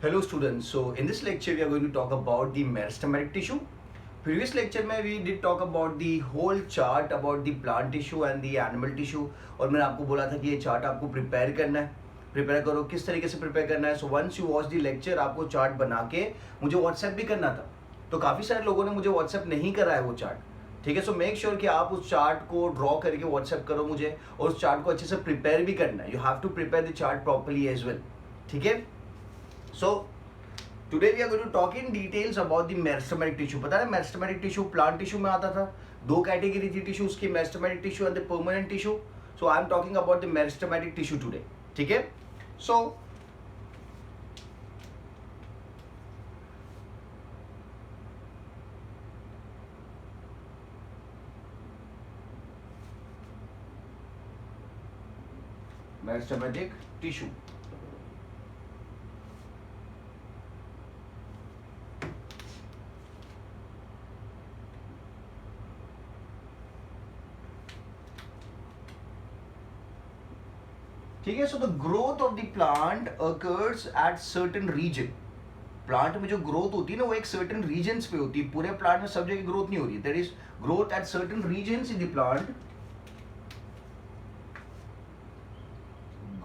Hello students, so in this lecture we are going to talk about the meristematic tissue. Previous lecture में we did talk about the whole chart about the plant tissue and the animal tissue और मैंने आपको बोला था कि ये chart आपको prepare करना है. प्रिपेयर करो, किस तरीके से प्रिपेयर करना है. So once you watch the lecture आपको चार्ट बना के मुझे व्हाट्सएप भी करना था. तो काफ़ी सारे लोगों ने मुझे व्हाट्सएप नहीं करा है वो चार्ट. ठीक है, सो मेक श्योर कि आप उस चार्ट को ड्रॉ करके व्हाट्सएप करो मुझे और उस चार्ट को अच्छे से प्रिपेयर भी करना है. You have to prepare the chart properly as well. ठीक है. So today we are going to talk in details about the meristematic tissue. पता है meristematic tissue plant tissue में आता था. दो कैटेगरी थी टिश्यूज की, meristematic tissue and the permanent tissue. So I am talking about the meristematic tissue today. ठीक है. So meristematic tissue. ठीक है. So the growth of the plant occurs at certain region. Plant में जो growth होती है ना वो एक सर्टेन रीजन्स पे होती है. पूरे प्लांट में सब जगह ग्रोथ नहीं होती. That is growth at certain regions in the plant.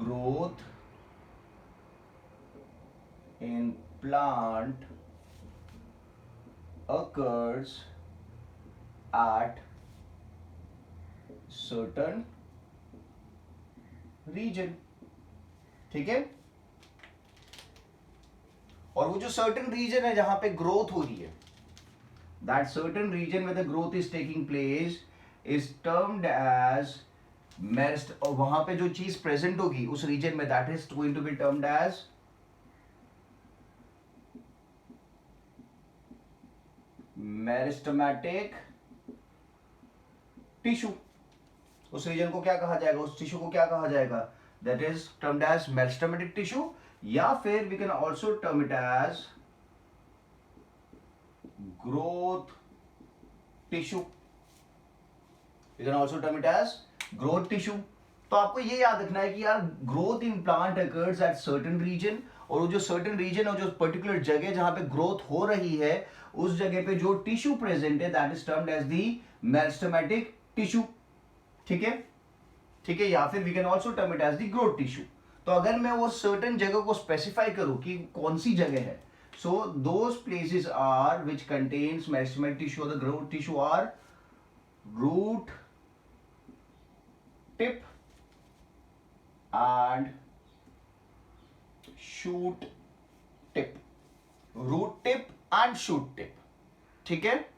Growth in plant occurs at certain region. ठीक है. और वो जो certain region है जहां पे ग्रोथ हो रही है, that certain region where the growth is taking place is termed as merist. और वहां पे जो चीज प्रेजेंट होगी उस रीजन में, that is going to be termed as meristematic tissue. उस रीजन को क्या कहा जाएगा, उस टिश्यू को क्या कहा जाएगा, that is termed as meristematic tissue. या फिर we can also term it as growth tissue. We can also term it as growth tissue. तो आपको ये याद रखना है कि यार growth in plant occurs at certain region, और वो जो सर्टेन रीजन और जो पर्टिकुलर जगह जहां पे ग्रोथ हो रही है उस जगह पे जो टिश्यू प्रेजेंट है that is termed as the meristematic tissue. ठीक है. ठीक है. या फिर we can also term it as the growth tissue. तो अगर मैं वो सर्टेन जगह को स्पेसिफाई करूं कि कौन सी जगह है, so those places are which contains meristematic tissue और the growth tissue are root tip and shoot tip. Root tip and shoot tip. ठीक है.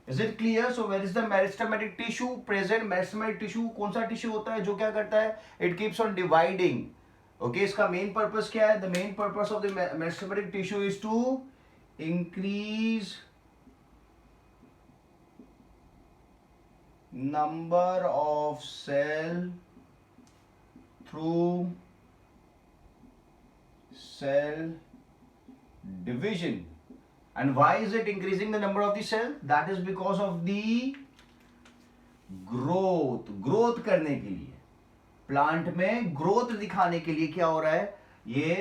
Is it clear? So where is the meristematic tissue present? Meristematic tissue कौन सा tissue होता है जो क्या करता है, it keeps on dividing. Okay, इसका मेन पर्पस क्या है? The main purpose of the meristematic tissue is to increase number of cell through cell division. And why is it increasing the number of the cell? That is because of the growth. Growth करने के लिए, plant में growth दिखाने के लिए क्या हो रहा है, ये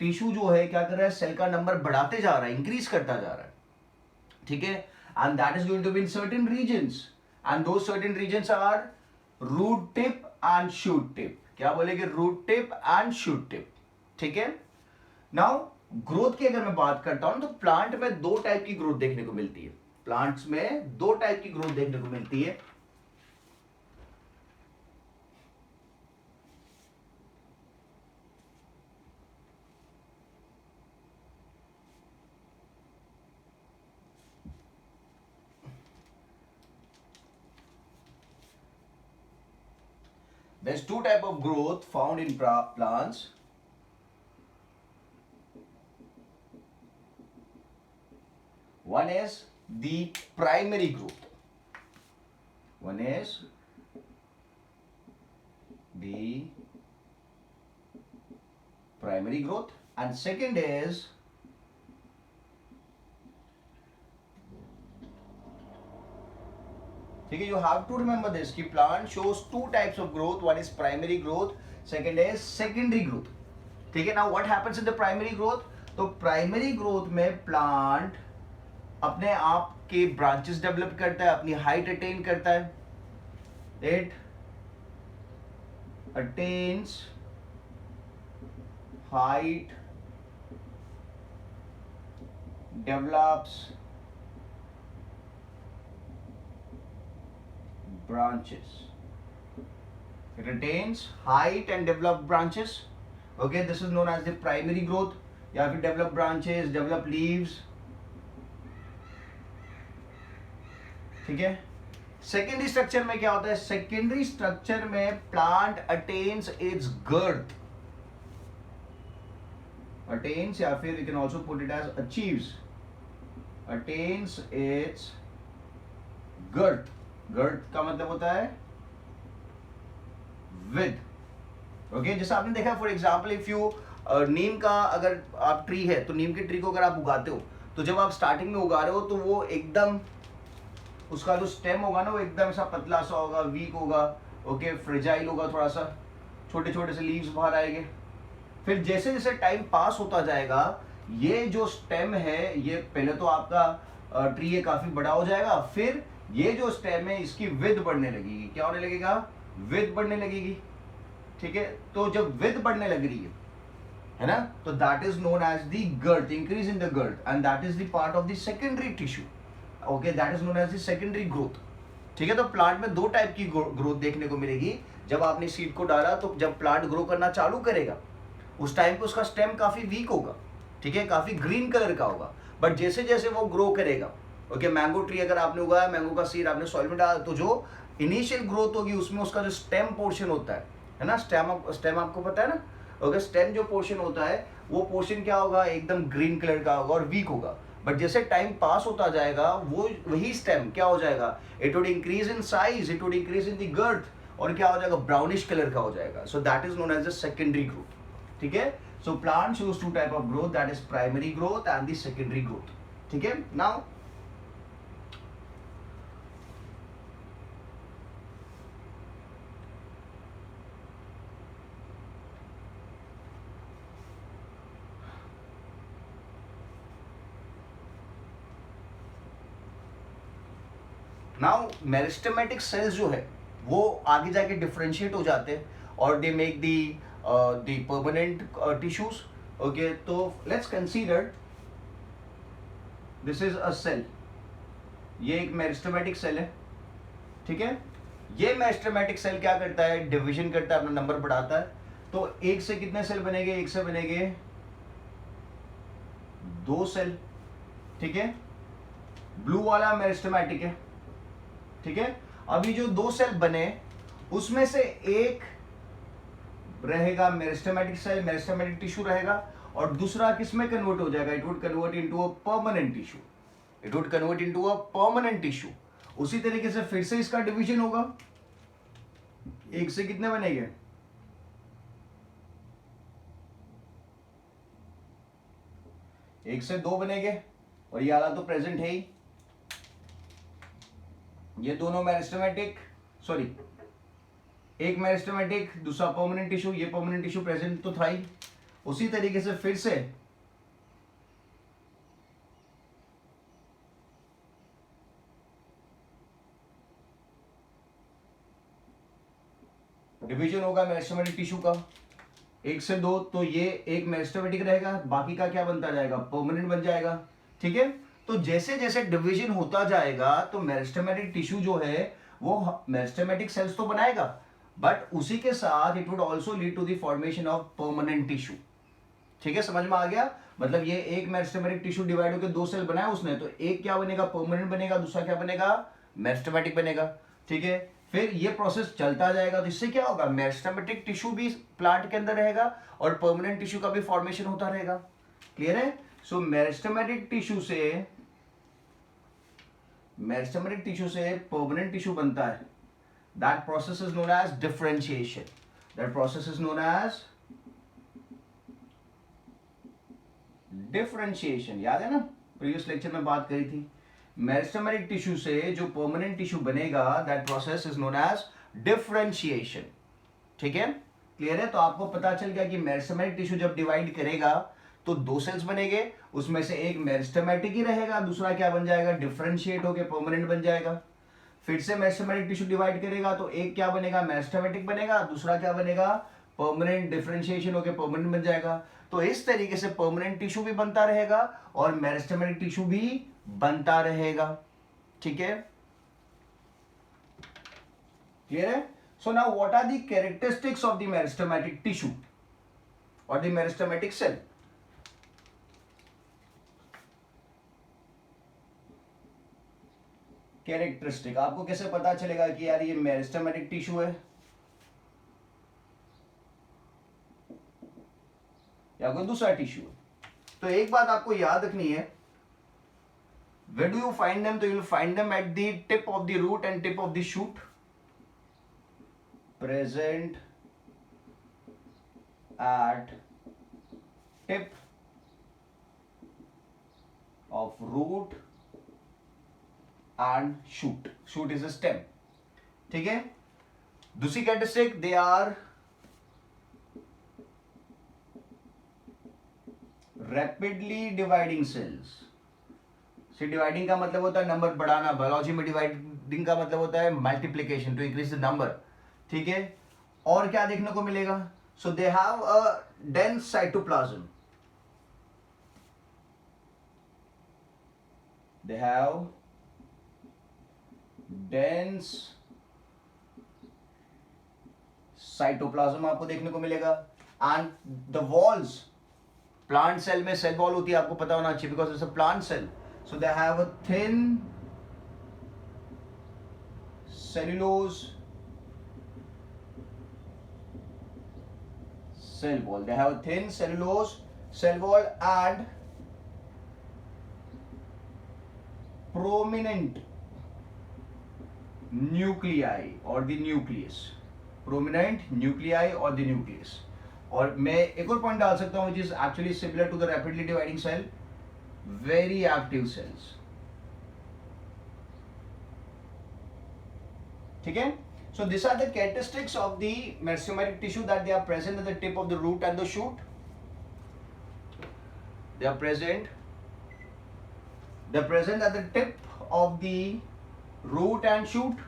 टिश्यू जो है क्या कर रहा है, सेल का नंबर बढ़ाते जा रहा है, इंक्रीज करता जा रहा है. ठीक है. And that is going to be in certain regions, and those certain regions are root tip and shoot tip. क्या बोलेंगे, root tip and shoot tip. ठीक है. नाउ ग्रोथ की अगर मैं बात करता हूं तो प्लांट में दो टाइप की ग्रोथ देखने को मिलती है. प्लांट्स में दो टाइप की ग्रोथ देखने को मिलती है. There's two type of growth found in plants. One is the primary growth. One is the primary growth, and second is ठीक है. You have to remember this कि plant shows two types of growth. One is primary growth, second is secondary growth. ठीक है. Now what happens in the primary growth, तो primary growth में plant अपने आप के ब्रांचेस डेवलप करता है, अपनी हाइट अटेन करता है, it attains height, develops branches. It attains height and develop branches. Okay, this is known as the primary growth. या फिर develop branches, develop leaves. ठीक है. सेकेंडरी स्ट्रक्चर में क्या होता है? सेकेंडरी स्ट्रक्चर में plant attains its girth, attains या फिर you can also put it as achieves, attains its girth. Girth का मतलब होता है विद. ओके, जैसा आपने देखा for example if you neem का अगर आप ट्री है तो नीम के ट्री को अगर आप उगाते हो तो जब आप स्टार्टिंग में उगा रहे हो तो वो एकदम उसका जो स्टेम होगा ना वो एकदम सा पतला सा होगा, वीक होगा, ओके, फ्रेजाइल होगा, थोड़ा सा छोटे छोटे से लीव्स बाहर आएंगे. फिर जैसे जैसे टाइम पास होता जाएगा ये जो स्टेम है ये पहले तो आपका ट्री है काफी बड़ा हो जाएगा, फिर ये जो स्टेम है इसकी विड्थ बढ़ने लगेगी. क्या होने लगेगा? विड्थ बढ़ने लगेगी. ठीक है, तो जब विड्थ बढ़ने लग रही है ना, तो that is known as the girth, increase in the girth, and that is the part of the secondary tissue. Okay, that is known as the secondary growth. ठीक है, तो प्लांट में दो टाइप की ग्रोथ देखने को मिलेगी. जब आपने सीड को डाला तो जब प्लांट ग्रो करना चालू करेगा उस टाइम पे उसका स्टेम काफी वीक होगा, ठीक है, काफी ग्रीन कलर का होगा. बट जैसे जैसे वो ग्रो करेगा, ओके, मैंगो ट्री अगर आपने उगाया, मैंगो का सीड आपने सॉइल में डाला, तो जो इनिशियल ग्रोथ होगी उसमें उसका जो स्टेम पोर्शन होता है ना, स्टेम आपको पता है ना, ओके, स्टेम जो पोर्शन होता है वो पोर्शन क्या होगा? एकदम ग्रीन कलर का होगा और वीक होगा. बट जैसे टाइम पास होता जाएगा वो वही स्टेम क्या हो जाएगा? It would increase in size, it would increase in the girth, और क्या हो जाएगा? ब्राउनिश कलर का हो जाएगा. So that is known as the secondary growth. ठीक है, so plant shows two type of growth, that is primary growth and the secondary growth. ठीक है, नाउ नाउ मेरिस्टेमेटिक सेल्स जो है वो आगे जाके डिफरेंशिएट हो जाते हैं और they make the permanent tissues. Okay, तो let's consider this is a cell. ये एक मेरिस्टेमेटिक सेल है. ठीक है, ये मेरिस्टेमेटिक सेल क्या करता है? डिवीजन करता है, अपना नंबर बढ़ाता है. तो एक से कितने सेल बनेंगे? एक से बनेंगे 2 सेल. ठीक है, ब्लू वाला मेरिस्टेमेटिक है. ठीक है, अभी जो 2 सेल बने उसमें से एक रहेगा मेरिस्टेमेटिक सेल, मेरिस्टेमेटिक टिश्यू रहेगा, और दूसरा किस में कन्वर्ट हो जाएगा? It would convert into a permanent tissue. It would convert into a permanent tissue. उसी तरीके से फिर से इसका डिवीजन होगा. एक से कितने बनेंगे? एक से 2 बनेंगे, और ये वाला तो प्रेजेंट है ही. ये दोनों मेरिस्टेमेटिक, सॉरी, एक मेरिस्टेमेटिक दूसरा परमानेंट टिश्यू, ये परमानेंट टिश्यू प्रेजेंट तो था ही. उसी तरीके से फिर से डिवीजन होगा मेरिस्टेमेटिक टिश्यू का. 1 से 2, तो ये एक मेरिस्टेमेटिक रहेगा, बाकी का क्या बनता जाएगा? परमानेंट बन जाएगा. ठीक है, तो जैसे जैसे डिवीजन होता जाएगा तो मेरिस्टेमेटिक टिश्यू जो है वो मेरिस्टेमेटिक सेल्स तो बनाएगा, बट उसी के साथ it would also lead to the formation of permanent tissue. ठीक है, समझ में आ गया? मतलब ये एक मेरिस्टेमेटिक टिश्यू डिवाइड होकर 2 सेल बनाया उसने, तो एक क्या बनेगा? परमानेंट बनेगा, दूसरा क्या बनेगा? मेरिस्टेमेटिक बनेगा. ठीक है, फिर ये प्रोसेस चलता जाएगा, तो इससे क्या होगा? मेरिस्टेमेटिक टिश्यू भी प्लांट के अंदर रहेगा और परमानेंट टिश्यू का भी फॉर्मेशन होता रहेगा. क्लियर है? सो मेरिस्टेमेटिक टिश्यू से परमानेंट टिश्यू बनता है. That process is known as differentiation. That process is known as differentiation. याद है ना, प्रीवियस लेक्चर में बात करी थी. मेरिस्टेमेटिक टिश्यू से जो परमानेंट टिश्यू बनेगा, that process is known as differentiation. ठीक है, क्लियर है? तो आपको पता चल गया कि मेरिस्टेमेटिक टिश्यू जब डिवाइड करेगा तो 2 सेल्स बनेंगे, उसमें से एक मेरिस्टेमेटिक ही रहेगा, दूसरा क्या बन जाएगा, डिफरेंशिएट होकर परमानेंट बन जाएगा। फिर से मेरिस्टेमेटिक टिश्यू डिवाइड करेगा तो एक क्या बनेगा, मेरिस्टेमेटिक बनेगा, दूसरा क्या बनेगा, परमानेंट, डिफरेंशिएशन होकर परमानेंट बन जाएगा। तो इस तरीके से परमानेंट टिश्यू भी बनता रहेगा और मेरिस्टेमेटिक टिश्यू भी बनता रहेगा। ठीक है, क्लियर है? So now what are the characteristics of the meristematic tissue और द मेरिस्टेमेटिक सेल? कैरेक्टरिस्टिक आपको कैसे पता चलेगा कि यार ये मेरिस्टेमेटिक टिश्यू है या कोई दूसरा टिश्यू है? तो एक बात आपको याद रखनी है, where do you find them? तो you will find them at the tip of the root and tip of the shoot, present at tip of root and shoot. Shoot is a stem. ठीक है, दूसरी characteristic, they are rapidly dividing cells. से dividing का मतलब होता है number बढ़ाना, biology में डिवाइडिंग का मतलब होता है multiplication, to increase the number. ठीक है, और क्या देखने को मिलेगा? So they have a dense cytoplasm, they have dense cytoplasm आपको देखने को मिलेगा। And the walls, plant cell में सेल वॉल होती है, आपको पता होना चाहिए, because it's a plant cell. So they have a thin cellulose cell wall. They have a thin cellulose cell wall and prominent nuclei or the nucleus. Prominent nuclei or the nucleus. और मैं एक और point डाल सकता हूँ which is actually similar to the rapidly dividing cell. Very active cells. ठीक है, so these are the characteristics of the meristematic tissue, that they are present at the tip of the root and the shoot. They are present at the tip of the root and shoot.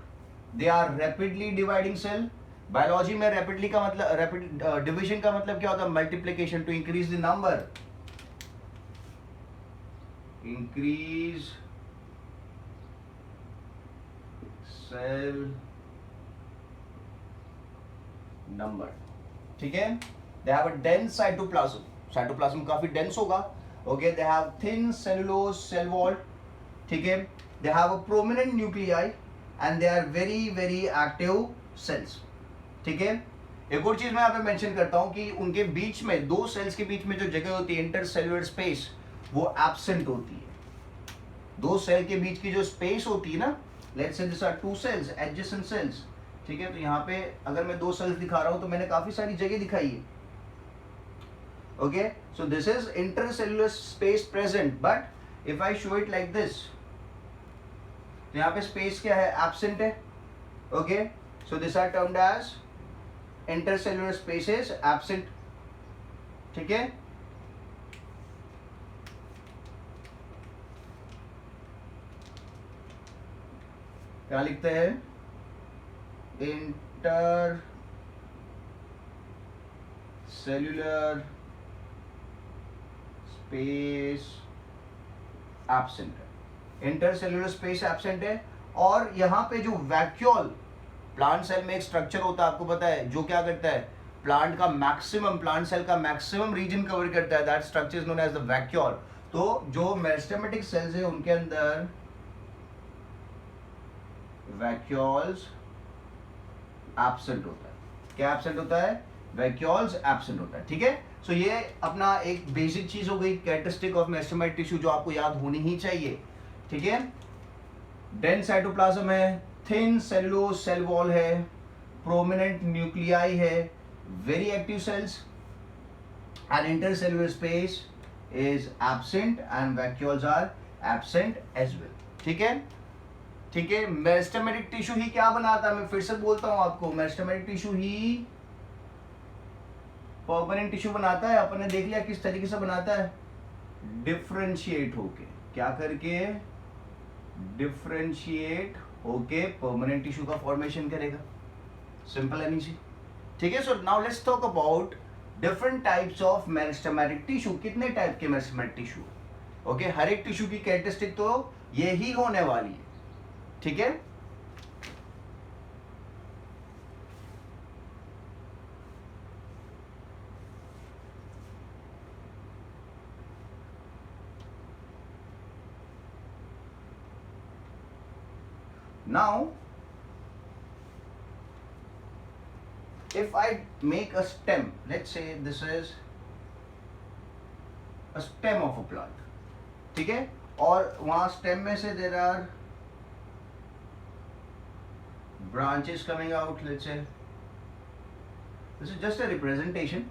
They are rapidly dividing cell. Biology में rapidly का मतलब, rapid division का मतलब क्या होता है, multiplication, to increase the number, increase cell number। ठीक है, they have a dense cytoplasm, cytoplasm काफी dense होगा। okay, they have thin cellulose cell wall। ठीक है, they have a prominent nuclei and they are very very active cells। ठीक है, एक और चीज मैं यहाँ पे मेंशन करता हूँ कि उनके बीच में, दो सेल्स के बीच में जो जगह होती है, इंटरसेल्युलर स्पेस, वो एब्सेंट होती है। दो सेल के बीच की जो स्पेस होती है ना, let's say this are two cells, adjacent cells. ठीक है, तो यहाँ पे अगर मैं दो सेल्स दिखा रहा हूँ तो मैंने काफी सारी जगह दिखाई है। Okay, so this is intercellular space present, but if I show it like this, तो यहाँ पे स्पेस क्या है, एब्सेंट है। Okay, so this are termed as intercellular spaces absent. ठीक है, क्या लिखते हैं, इंटर सेल्युलर स्पेस एब्सेंट है, इंटरसेल्युलर स्पेस एब्सेंट है। और यहाँ पे जो वैक्यूल, प्लांट सेल में एक स्ट्रक्चर होता है, आपको पता है, जो क्या करता है, प्लांट का मैक्सिमम, प्लांट सेल का मैक्सिमम रीजन कवर करता है, that structure is known as the vacuole. तो जो मेरिस्टेमेटिक सेल्स है उनके अंदर वैक्यूल्स एब्सेंट होता है। क्या एब्सेंट होता है, वैक्यूल्स एब्सेंट होता है। ठीक है, सो ये अपना एक बेसिक चीज हो गई, कैरेक्टरिस्टिक ऑफ मेरिस्टेमेटिक टिश्यू, जो आपको याद होनी ही चाहिए। ठीक है, डेंस साइटोप्लाज्म है, थिन सेलुलोज सेल वॉल है, प्रोमिनेंट न्यूक्लियाई है, very active cells, and intercellular space is absent and vacuoles are absent as well. ठीक है, ठीक है, मेरिस्टेमेटिक टिश्यू ही क्या बनाता है, मैं फिर से बोलता हूं आपको, मेरिस्टेमेटिक टिश्यू ही परमानेंट टिश्यू बनाता है, अपन ने देख लिया किस तरीके से बनाता है, डिफरेंशिएट होके, क्या करके, डिफरेंशिएट होके परमानेंट टिश्यू का फॉर्मेशन करेगा। Simple and easy. ठीक है, so now let's talk about different types of meristematic tissue. कितने टाइप के मेरिस्टेमेटिक टिश्यू? ओके, हर एक टिश्यू की कैरेक्टरिस्टिक तो ये ही होने वाली है। ठीक है, now if I make a stem, let's say this is a stem of a plant, ठीक है, और वहां स्टेम में से there are branches coming out, let's say this is just a representation.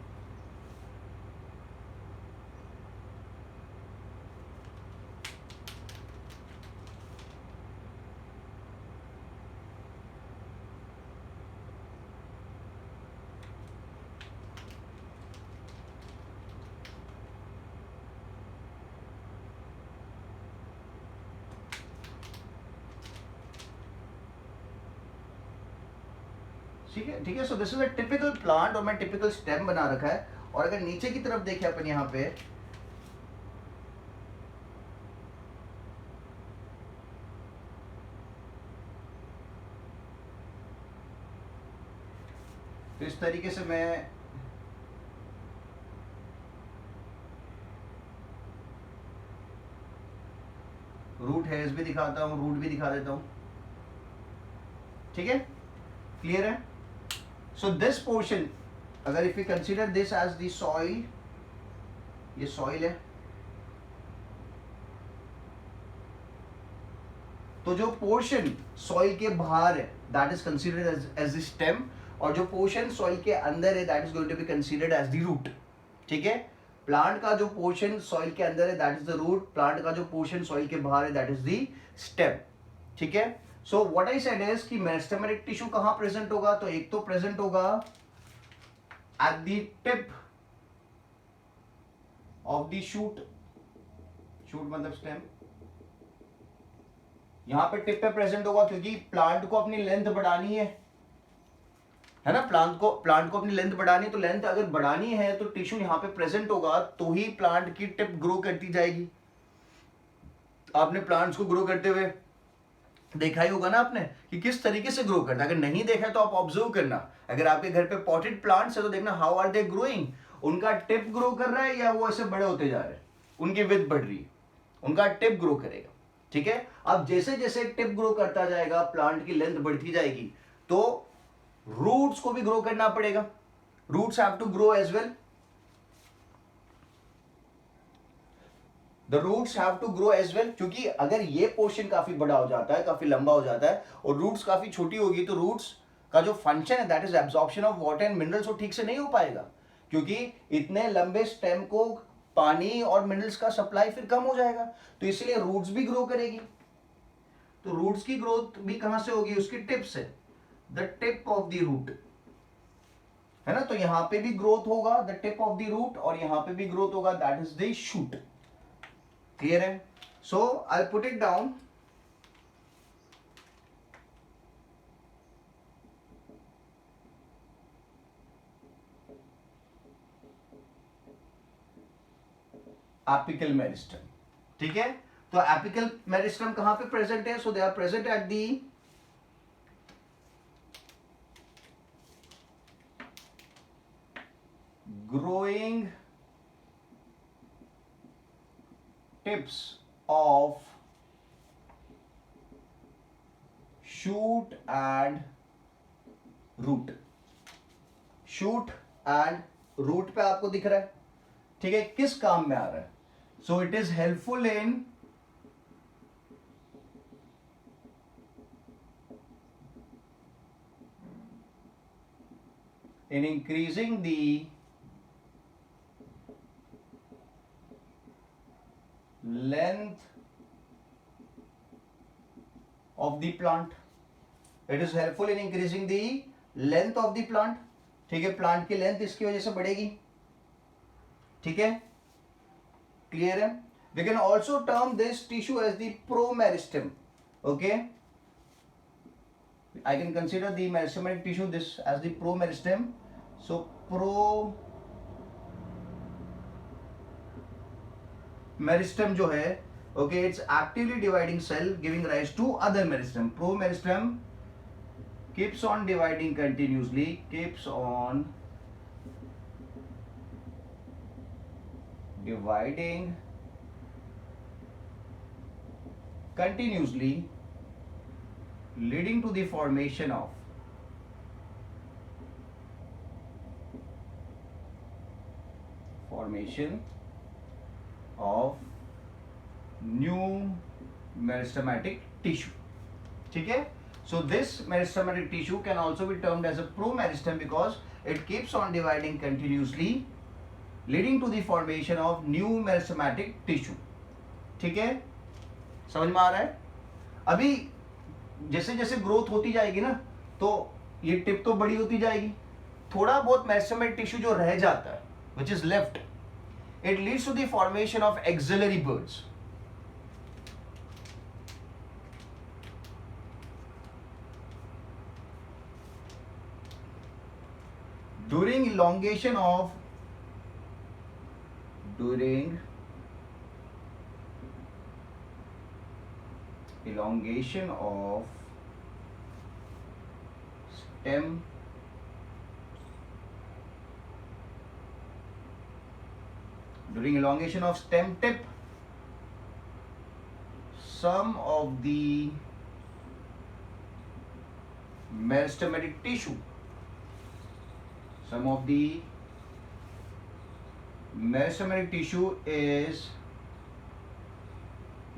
ठीक है, ठीक है, so this is a typical plant और मैं टिपिकल स्टेम बना रखा है। और अगर नीचे की तरफ देखें अपन यहाँ पे, तो इस तरीके से मैं रूट हेयर्स भी दिखाता हूँ, रूट भी दिखा देता हूँ। ठीक है, क्लियर है? सो दिस पोर्शन, अगर if you consider this as the soil, ये सॉइल है, तो जो पोर्शन सॉइल के बाहर है that is considered as the stem, और जो पोर्शन सॉइल के अंदर है that is going to be considered as the root. ठीक है, प्लांट का जो पोर्शन सॉइल के अंदर है that is the root, plant का जो पोर्शन सॉइल के बाहर है दैट इज द स्टेम। ठीक है, so what I said is कि मेरिस्टेमेटिक टिश्यू कहां प्रेजेंट होगा? तो एक तो प्रेजेंट होगा at the tip of the shoot, shoot मतलब स्टेम, यहां पे टिप पे प्रेजेंट होगा, क्योंकि प्लांट को अपनी लेंथ बढ़ानी है ना, प्लांट को अपनी लेंथ बढ़ानी है। तो लेंथ अगर बढ़ानी है तो टिश्यू यहां पे प्रेजेंट होगा, तो ही प्लांट की टिप ग्रो करती जाएगी। आपने प्लांट्स को ग्रो करते हुए देखा ही होगा ना आपने कि किस तरीके से ग्रो करना है। अगर नहीं देखा तो आप ऑब्जर्व करना, अगर आपके घर पे पॉटेड प्लांट्स है तो देखना हाउ आर दे ग्रोइंग, उनका टिप ग्रो कर रहा है या वो ऐसे बड़े होते जा रहे हैं, उनकी विड्थ बढ़ रही है, उनका टिप ग्रो करेगा। ठीक है, अब जैसे जैसे टिप ग्रो करता जाएगा, प्लांट की लेंथ बढ़ती जाएगी, तो रूट्स को भी ग्रो करना पड़ेगा, roots have to grow as well, the roots have to grow as well, क्योंकि अगर ये पोर्शन काफी बड़ा हो जाता है, काफी लंबा हो जाता है और रूट्स काफी छोटी होगी, तो रूट्स का जो फंक्शन है that is absorption of water and minerals, वो ठीक से नहीं हो पाएगा, क्योंकि इतने लंबे स्टेम को पानी और मिनरल्स का सप्लाई फिर कम हो जाएगा। तो इसलिए रूट्स भी ग्रो करेगी, तो रूट्स की ग्रोथ भी कहां से होगी? उसकी टिप से, the tip of the root, है ना। तो यहां पे भी ग्रोथ होगा the tip of the root, और यहां पे भी ग्रोथ होगा that is the shoot. Clear है? So I put it down, apical meristem. ठीक है, तो एपिकल मेरिस्टम कहां पे प्रेजेंट है? So they are present at the growing tips of shoot and root, shoot and root पे आपको दिख रहा है। ठीक है, किस काम में आ रहा है? So it is helpful in increasing the length of the plant, it is helpful in increasing the length of the plant। ठीक है, प्लांट की लेंथ इसकी वजह से बढ़ेगी। ठीक है, क्लियर है. We can also term this tissue as the promeristem. Okay, I can consider the meristematic tissue this as the promeristem. So promeristem जो है, okay, it's actively dividing cell giving rise to other meristem. Promeristem keeps on dividing continuously, keeps on dividing continuously, leading to the formation of new meristematic tissue. ठीक है, so this meristematic tissue can also be termed as a promeristem because it keeps on dividing continuously, leading to the formation of new meristematic tissue. ठीक है, समझ में आ रहा है. अभी जैसे जैसे ग्रोथ होती जाएगी ना, तो ये टिप तो बड़ी होती जाएगी, थोड़ा बहुत मेरिस्टेमेटिक टिश्यू जो रह जाता है, which is left, it leads to the formation of axillary buds. during elongation of stem tip, some of the meristematic tissue is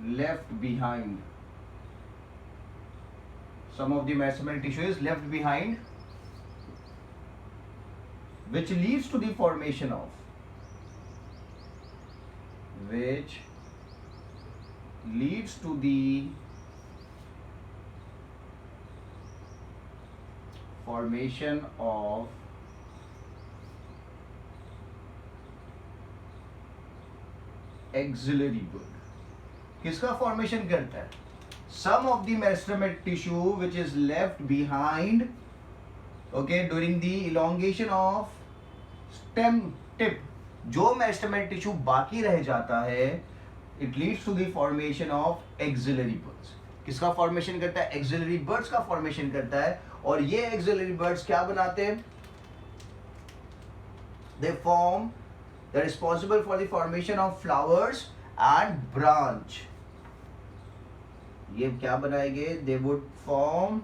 left behind. Some of the meristematic tissue is left behind, which leads to the formation of axillary bud. किसका formation करता है? Some of the meristematic tissue which is left behind, okay, during the elongation of stem tip, जो meristematic tissue बाकी रह जाता है, it leads to the formation of axillary buds. किसका formation करता है? एक्सिलरी बर्ड्स का फॉर्मेशन करता है. और ये एक्सिलरी बर्ड्स क्या बनाते हैं? They form, they're responsible for the formation of flowers and branch. ये क्या बनाएंगे? दे वुड फॉर्म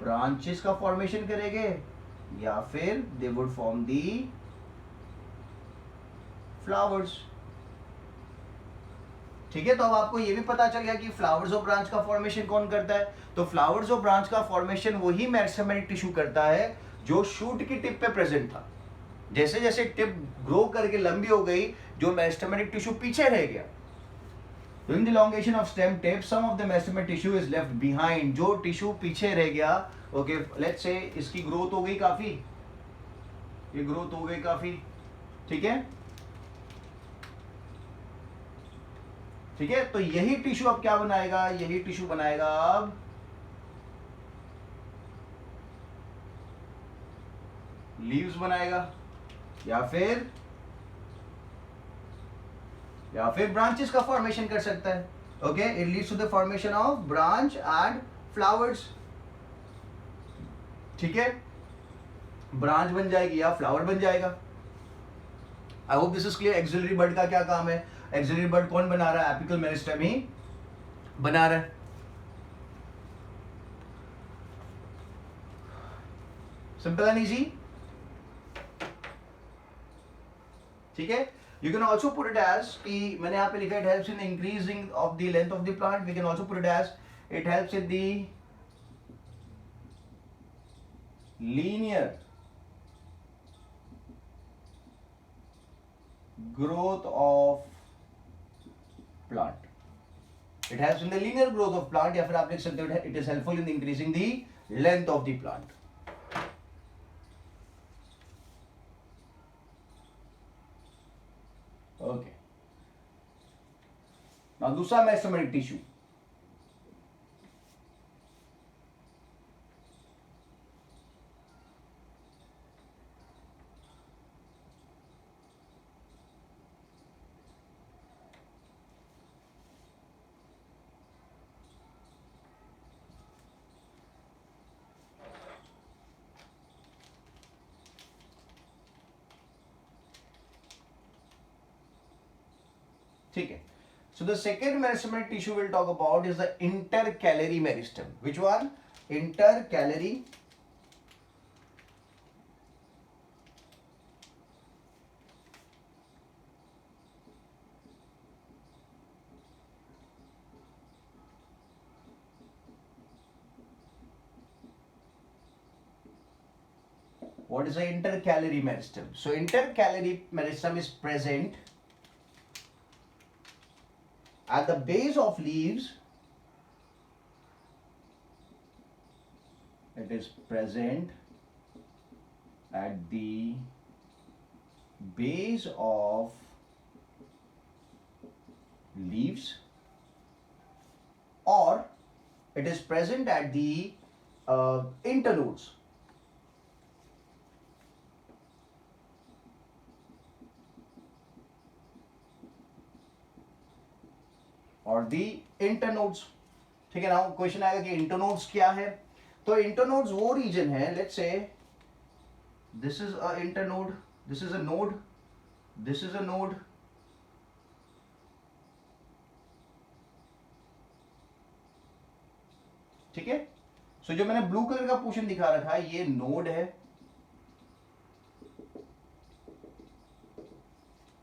ब्रांचेस का फॉर्मेशन करेंगे, या फिर they would form the flowers. ठीक है, तो अब आपको ये भी पता चल गया कि फ्लावर्स और ब्रांच का फॉर्मेशन कौन करता है. तो फ्लावर्स और ब्रांच का फॉर्मेशन वही मेरिस्टेमेटिक टिश्यू करता है जो शूट की टिप पे प्रेजेंट था. जैसे जैसे टिप ग्रो करके लंबी हो गई, जो मेरिस्टेमेटिक टिश्यू पीछे रह गया. During the elongation of stem tip, some of the meristematic tissue is left behind. जो टिश्यू पीछे रह गया, okay, let's say इसकी ग्रोथ हो गई काफी, ये ग्रोथ हो गई काफी, ठीक है. ठीक है, तो यही टिश्यू अब क्या बनाएगा? यही टिश्यू बनाएगा अब लीव्स बनाएगा, या फिर ब्रांचेस का फॉर्मेशन कर सकता है. Okay, it leads to the formation of branch and flowers. ठीक है, ब्रांच बन जाएगी या फ्लावर बन जाएगा. I hope this is clear. Axillary bud का क्या काम है? एक्सिलरी बर्ड कौन बना रहा है? एपिकल मेरिस्टेम ही बना रहा है. Simple and easy. ठीक है, you can also put it as कि मैंने यहाँ पे लिखा it helps in increasing of the length of the plant. We can also put it as it helps in the linear growth of plant. It helps in the linear growth of plant, या फिर आप लिख सकते हो it is helpful in increasing the length of the plant. Okay, now दूसरा meristematic tissue, ठीक है. So the second meristematic tissue we'll talk about is the intercalary meristem. Which one? Intercalary What is the intercalary meristem? So intercalary meristem is present at the base of leaves. It is present at the base of leaves, or it is present at the internodes. और दी internodes. ठीक है ना. Question आएगा कि internodes क्या है. तो internodes वो रीजन है, let's say this is a internode, this is a node, this is a node, ठीक है. सो जो मैंने ब्लू कलर का पोर्शन दिखा रखा है ये नोड है,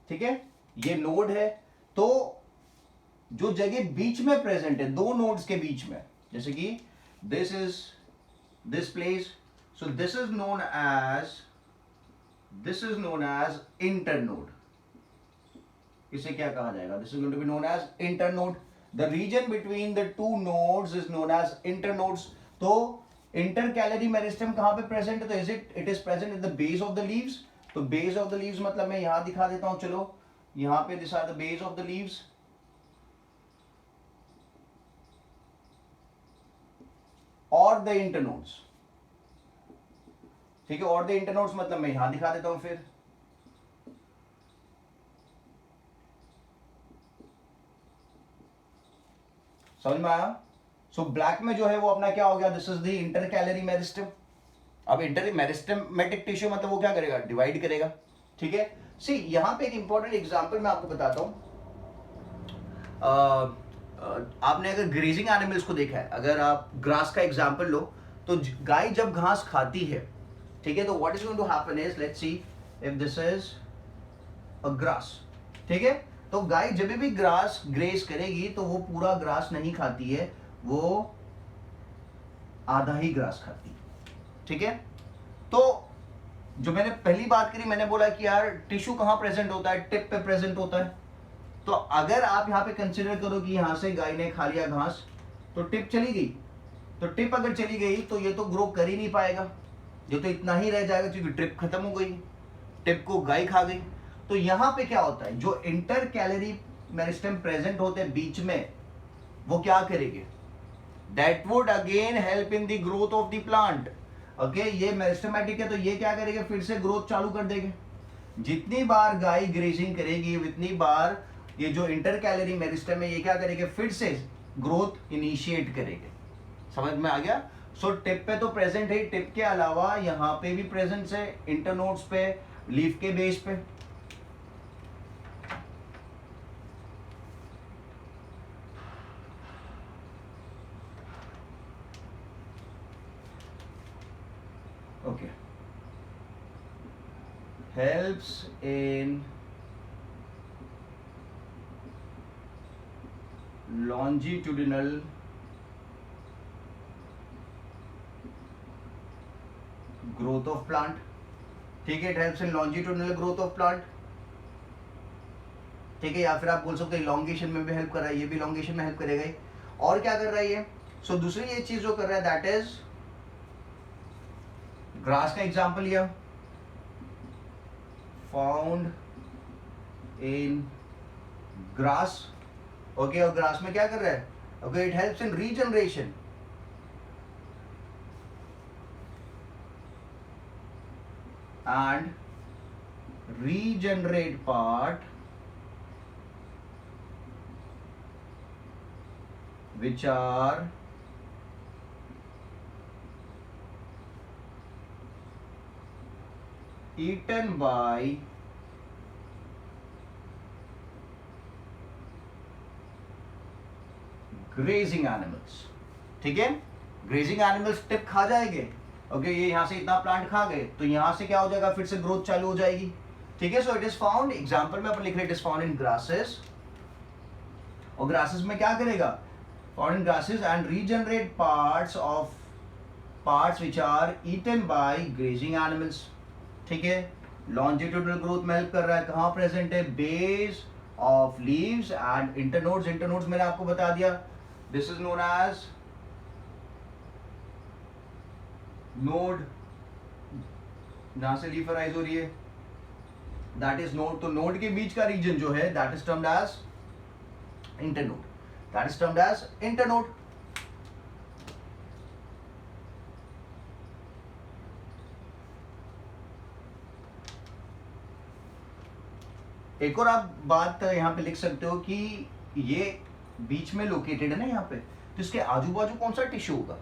ठीक है, ये नोड है. तो जो जगह बीच में प्रेजेंट है दो नोड्स के बीच में, जैसे कि this is this place, so this is known as internode. इसे क्या कहा जाएगा? This is going to be known as internode. The region between the two nodes is known as internodes. तो इंटरकैलरी मेरिस्टम कहां पे प्रेजेंट है? तो it is present at the base of the leaves. तो बेस ऑफ द लीव्स मतलब मैं यहां दिखा देता हूं. चलो यहां पे this are the base of the leaves और द इंटरनोड्स. ठीक है, और द इंटरनोड्स मतलब मैं यहां दिखा देता हूं. फिर समझ में आया? सो ब्लैक में जो है वो अपना क्या हो गया? This is the intercalary meristem. अब इंटर मेरिस्टेमेटिक टिश्यू मतलब वो क्या करेगा? डिवाइड करेगा. ठीक है. सी यहां पे एक इंपॉर्टेंट एग्जांपल मैं आपको बताता हूं. आपने अगर ग्रेजिंग एनिमल्स को देखा है, अगर आप ग्रास का एग्जांपल लो, तो गाय जब घास खाती है, ठीक है, तो what is going to happen is, let's see if this is a grass. ठीक है, तो गाय जब भी ग्रास ग्रेज करेगी तो वो पूरा ग्रास नहीं खाती है, वो आधा ही ग्रास खाती है. ठीक है. तो जो मैंने पहली बात करी, मैंने बोला कि यार टिश्यू कहां प्रेजेंट होता है? टिप पे प्रेजेंट होता है. तो अगर आप यहां पे कंसीडर करो कि यहां से गाय ने खा लिया घास, तो टिप चली गई. तो टिप अगर चली गई तो ये तो ग्रो कर ही नहीं पाएगा, ये तो इतना ही रह जाएगा क्योंकि ट्रिप खत्म हो गई, टिप को गाय खा गई. तो यहां पे क्या होता है? जो इंटरकैलरी मेरिस्टम प्रेजेंट होते हैं बीच में, वो क्या करेंगे? That would again help in the growth of the plant. Okay, ये मेरिस्टेमेटिक है तो ये क्या करेगा? फिर से ग्रोथ चालू कर देंगे. जितनी बार गाय ग्रेजिंग करेगी उतनी बार ये जो इंटरकैलरी मेरिस्टम है ये क्या करेंगे? फिर से ग्रोथ इनिशिएट करेंगे. समझ में आ गया? सो टिप पे तो प्रेजेंट है, टिप के अलावा यहाँ पे भी प्रेजेंट है, इंटरनोड्स पे, लीफ के बेस पे. Okay, helps in longitudinal growth of plant. ठीक है, it helps in longitudinal growth of plant. ठीक है, या फिर आप बोल सकते हो इलॉन्गेशन में भी हेल्प कर रहा है, ये भी इलॉन्गेशन में हेल्प करेगा ही. और क्या कर रहा है ये? सो दूसरी ये चीज जो कर रहा है दैट इज ग्रास का एग्जांपल लिया, फाउंड इन ग्रास. ओके, और ग्रास में क्या कर रहा है? Okay, it helps in regeneration. And regenerate part which are eaten by grazing animals. ठीक है, ग्रेजिंग एनिमल्स टिप खा जाएंगे. ओके, ये यहाँ से इतना प्लांट खा गए तो यहाँ से क्या हो जाएगा, फिर से ग्रोथ चालू हो जाएगी. ठीक है, so it is found, example में अपन लिख रहे हैं, it is found in grasses. और ग्रासेस में क्या करेगा? Found in grasses and regenerate parts which are eaten by grazing animals. ठीक है, लॉन्जिट्यूडनल ग्रोथ में हेल्प कर रहा है. कहाँ प्रेजेंट है? Base of leaves and internodes. Internodes मैंने आपको बता दिया, this is known as node. जहां से लीफ अराइज हो रही है दैट इज नोड. तो नोड के बीच का रीजन जो है that is termed as internode. That is termed as internode. एक और आप बात यहां पे लिख सकते हो कि ये बीच में लोकेटेड है ना यहाँ पे, तो इसके आजू बाजू कौन सा टिश्यू होगा?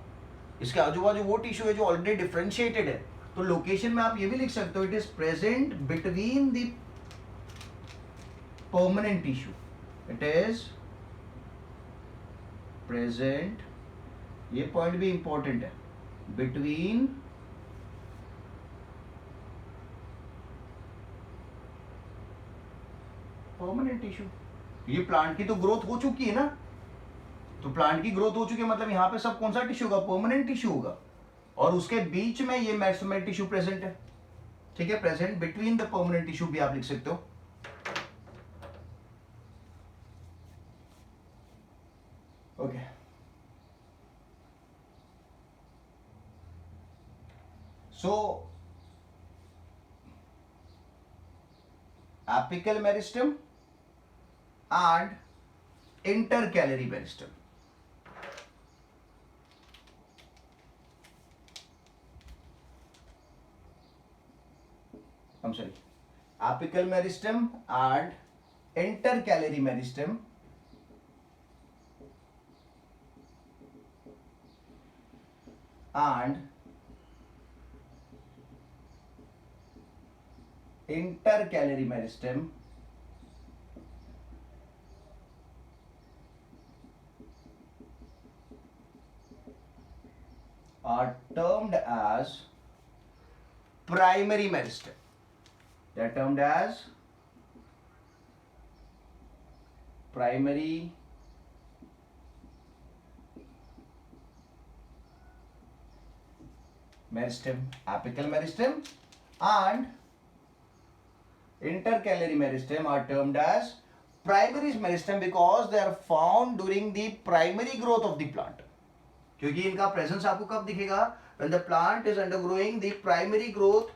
इसके आजू बाजू वो टिश्यू है जो ऑलरेडी डिफरेंशिएटेड है. तो लोकेशन में आप ये भी लिख सकते हो, it is present between the permanent tissue. It is present, ये पॉइंट भी इंपॉर्टेंट है, बिटवीन परमानेंट टिश्यू. ये प्लांट की तो ग्रोथ हो चुकी है ना, तो प्लांट की ग्रोथ हो चुकी है मतलब यहां पे सब कौन सा टिश्यू होगा? परमानेंट टिश्यू होगा. और उसके बीच में ये मेरिस्टेमेटिक टिश्यू प्रेजेंट है. ठीक है, present between the permanent tissue भी आप लिख सकते हो. Okay, so apical meristem and intercalary meristem. I'm sorry, apical meristem and intercalary meristem and intercalary meristem are termed as primary meristem. They are termed as primary meristem. Apical meristem and intercalary meristem are termed as primary meristem because they are found during the primary growth of the plant. क्योंकि इनका presence आपको कब दिखेगा? when the plant is undergoing the primary growth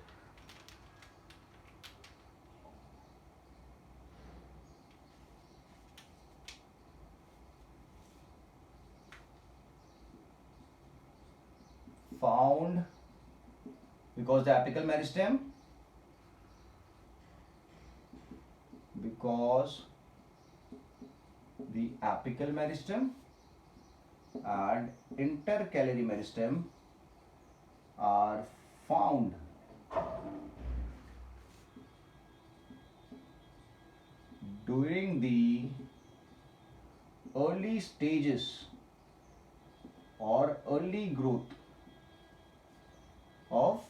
found because the apical meristem and intercalary meristem are found during the early stages or early growth of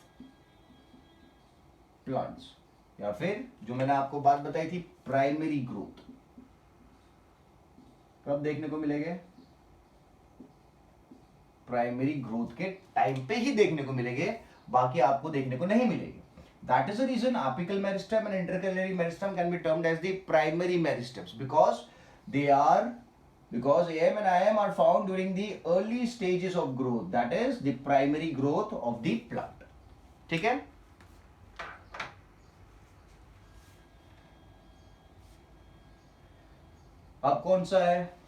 plants, या फिर जो मैंने आपको बात बताई थी प्राइमरी ग्रोथ, कब देखने को मिलेंगे? प्राइमरी ग्रोथ के टाइम पे ही देखने को मिलेंगे, बाकी आपको देखने को नहीं मिलेगी. That is the reason apical meristem and intercalary meristem can be termed as the primary meristems because AM and IM are found during the early stages of growth, that is the primary growth of the plant. ठीक है? अब कौन सा है?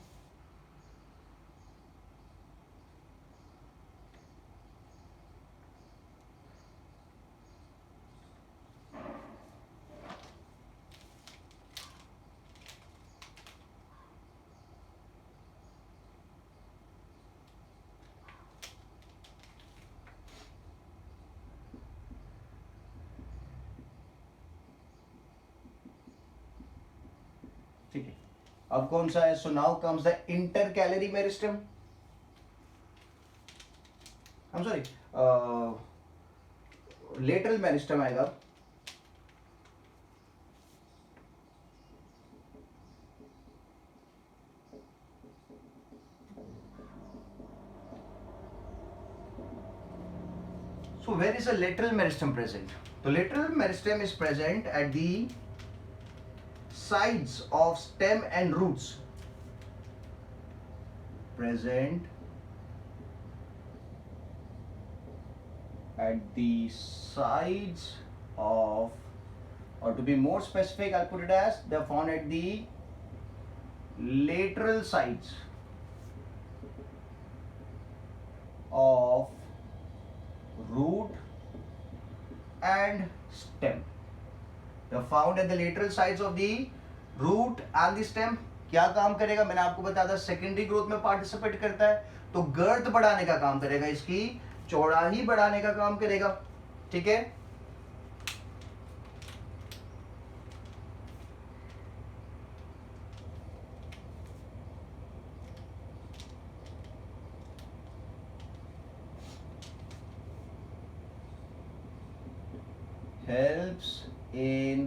ठीक है, अब कौन सा है? So now comes the inter calorie meristem, I am sorry, lateral meristem आएगा। So where is a lateral meristem present? The lateral meristem is present at the sides of stem and roots. Present at the sides of, or to be more specific, I'll put it as they're found at the lateral sides of root and stem. They're found at the lateral sides of the root and the stem. क्या काम करेगा? मैंने आपको बताया था secondary growth में participate करता है, तो गर्थ बढ़ाने का काम करेगा, इसकी चौड़ाई बढ़ाने का काम करेगा। ठीक है, helps in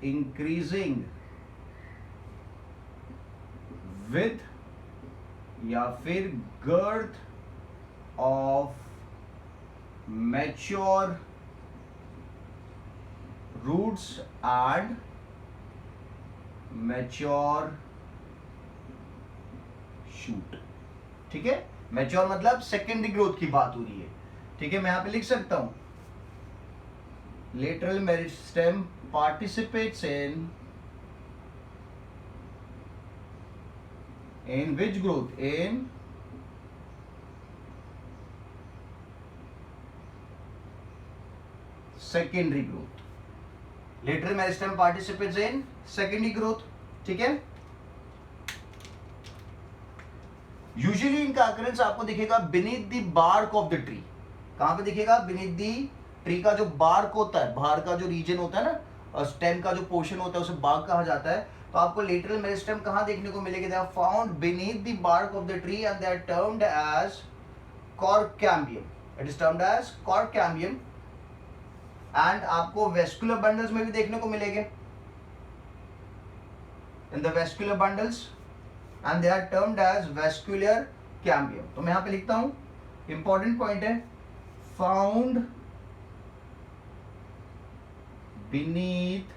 increasing width या फिर girth of mature roots and mature shoot। ठीक है, मैच्योर मतलब सेकेंडरी ग्रोथ की बात हो रही है। ठीक है, मैं यहां पे लिख सकता हूं lateral meristem participates in which growth? In secondary growth। lateral meristem participates in secondary growth। ठीक है, यूजुअली इनका अकरेंस आपको दिखेगा beneath the bark of the tree। कहां पे दिखेगा? beneath the ट्री का जो बार्क होता है, बाहर का जो रीजन होता है ना, और स्टेम का जो पोर्शन होता है उसे बार्क कहा जाता है। तो आपको लेटरल मेरिस्टेम कहां देखने को मिलेगा? They are found beneath the bark of the tree and they are termed as cork cambium. It is termed as cork cambium. And आपको वेस्कुलर बंडल्स में भी देखने को मिलेंगे, in the vascular bundles, and they are termed as vascular cambium. तो मैं यहां पे लिखता हूं, इंपॉर्टेंट पॉइंट है, found beneath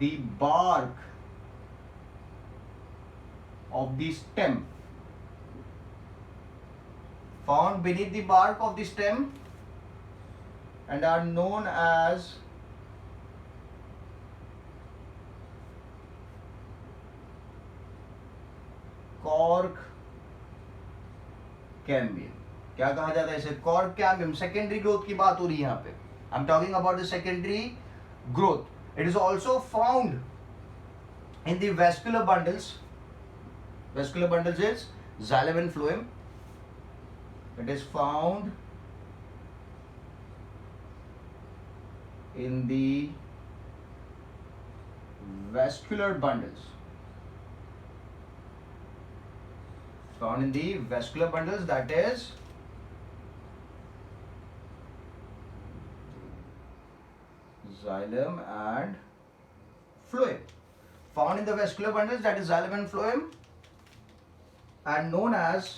the bark of the stem, found beneath the bark of the stem and are known as cork cambium। क्या कहा जाता है इसे? Cork cambium. सेकेंडरी ग्रोथ की बात हो रही है यहाँ पे, I am talking about the secondary growth. It is also found in the vascular bundles. Vascular bundles is xylem and phloem। It is found in the vascular bundles, found in the vascular bundles, that is xylem and phloem। Found in the vascular bundles, that is xylem and phloem, and known as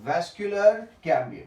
vascular cambium।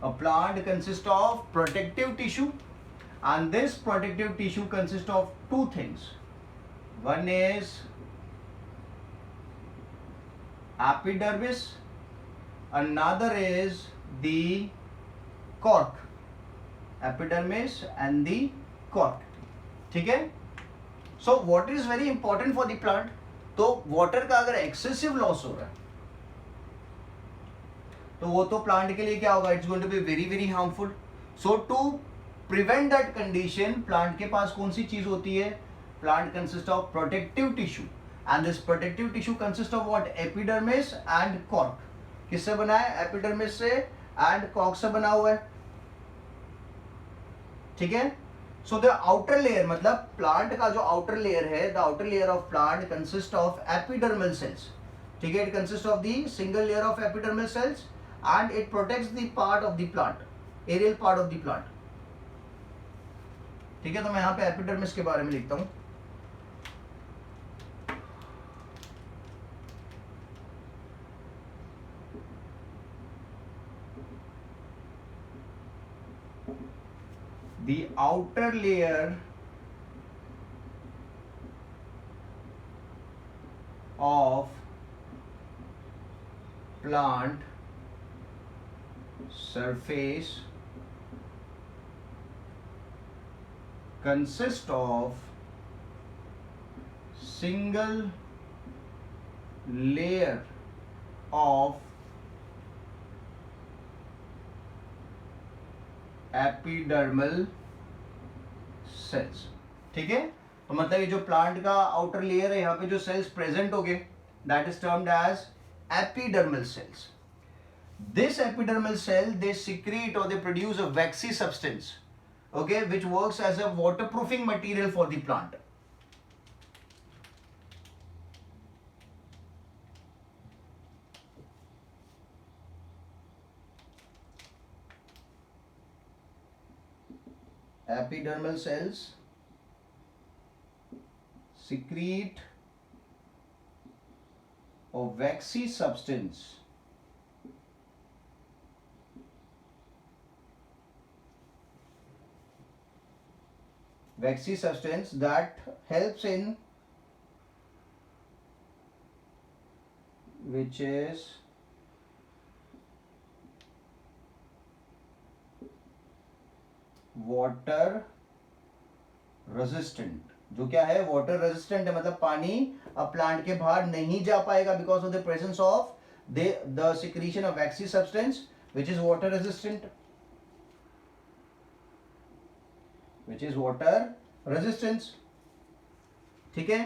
A plant consists of protective tissue, and this protective tissue consists of two things. One is epidermis, another is the cork. Epidermis and the cork. ठीक है? So water is very important for the plant. तो water का अगर excessive loss हो रहा है तो वो तो प्लांट के लिए क्या होगा? It's going to be very very harmful. So to prevent that condition, plant के पास कौन सी चीज होती है? Plant consist of protective tissue, and this protective tissue consist of what? Epidermis and cork. किससे बना है? एपिडर्मिस से एंड कॉर्क से बना हुआ है. ठीक है. सो द आउटर लेयर, मतलब प्लांट का जो आउटर लेयर है, the outer layer of plant consist of epidermal cells. ठीक है. It consist of the single layer of epidermal cells and it protects the part of the plant, aerial part of the plant. ठीक है. तो मैं यहां पे epidermis के बारे में लिखता हूं. The outer layer of plant surface consists of single layer of epidermal cells. ठीक है. तो मतलब ये जो प्लांट का आउटर लेयर है, यहाँ पे जो सेल्स प्रेजेंट हो गए, that is termed as epidermal cells. This epidermal cell, they secrete or they produce a waxy substance, okay, which works as a waterproofing material for the plant. Epidermal cells secrete a waxy substance that helps in, which is water resistant. जो क्या है? Water resistant है, मतलब पानी अब plant के बाहर नहीं जा पाएगा because of the presence of the secretion of vaccine substance which is water resistant. which is water resistance. ठीक है.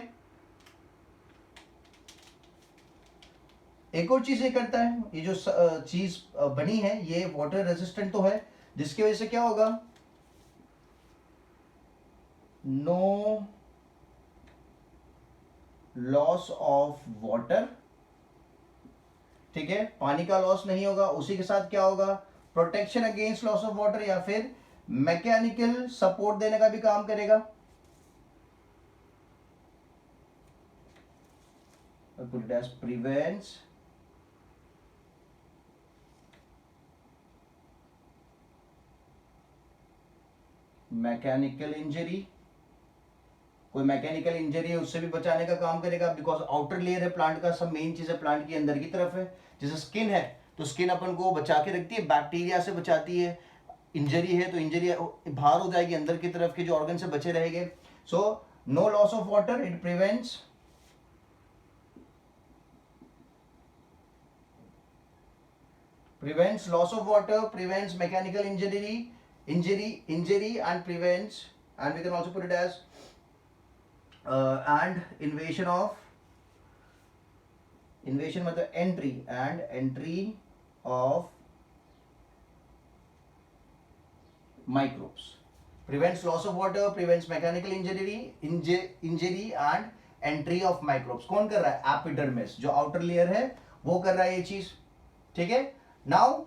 एक और चीज ये करता है, ये जो चीज बनी है ये वाटर रेजिस्टेंट तो है, जिसकी वजह से क्या होगा? No loss of water. ठीक है. पानी का लॉस नहीं होगा. उसी के साथ क्या होगा? Protection against loss of water, या फिर मैकेनिकल सपोर्ट देने का भी काम करेगा. put it as prevents mechanical injury. कोई मैकेनिकल इंजरी है उससे भी बचाने का काम करेगा, बिकॉज आउटर लेयर है प्लांट का, सब मेन चीज है प्लांट की अंदर की तरफ है. जैसे स्किन है तो स्किन अपन को बचा के रखती है, बैक्टीरिया से बचाती है. इंजरी है तो इंजरी बाहर हो जाएगी, अंदर की तरफ के जो ऑर्गन से बचे रहेंगे. So no loss of water, it prevents loss of water, prevents mechanical injury and prevents, and we can also put it as and invasion मतलब entry of microbes. Prevents loss of water, prevents mechanical injury and entry of microbes. कौन कर रहा है? Epidermis, जो outer layer है वो कर रहा है ये चीज. ठीक है. Now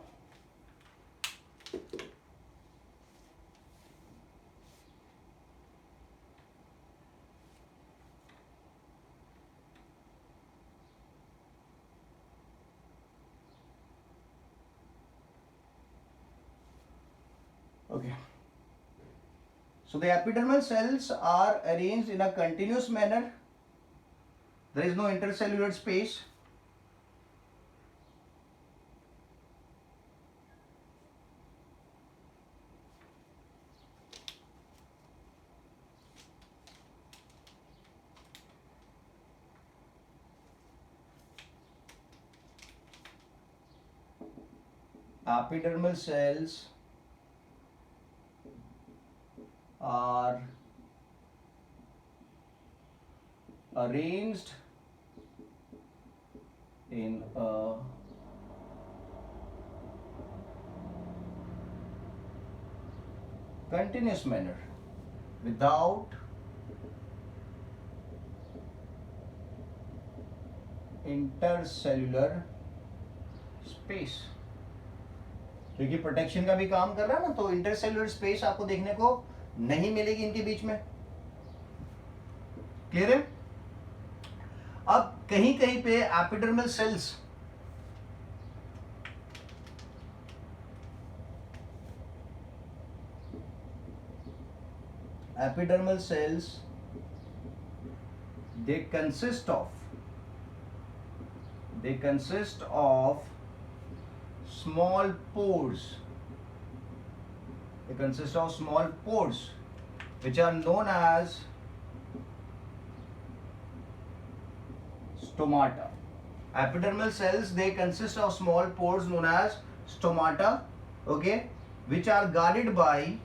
Okay. So the epidermal cells are arranged in a continuous manner. There is no intercellular space. Epidermal cells are arranged in a continuous manner without intercellular space. क्योंकि प्रोटेक्शन का भी काम कर रहा है ना, तो इंटरसेल्युलर स्पेस आपको देखने को नहीं मिलेगी इनके बीच में. क्लियर है? अब कहीं कहीं पे epidermal cells they consist of small pores. They consist of small pores which are known as stomata. Epidermal cells, they consist of small pores known as stomata, okay, which are guarded by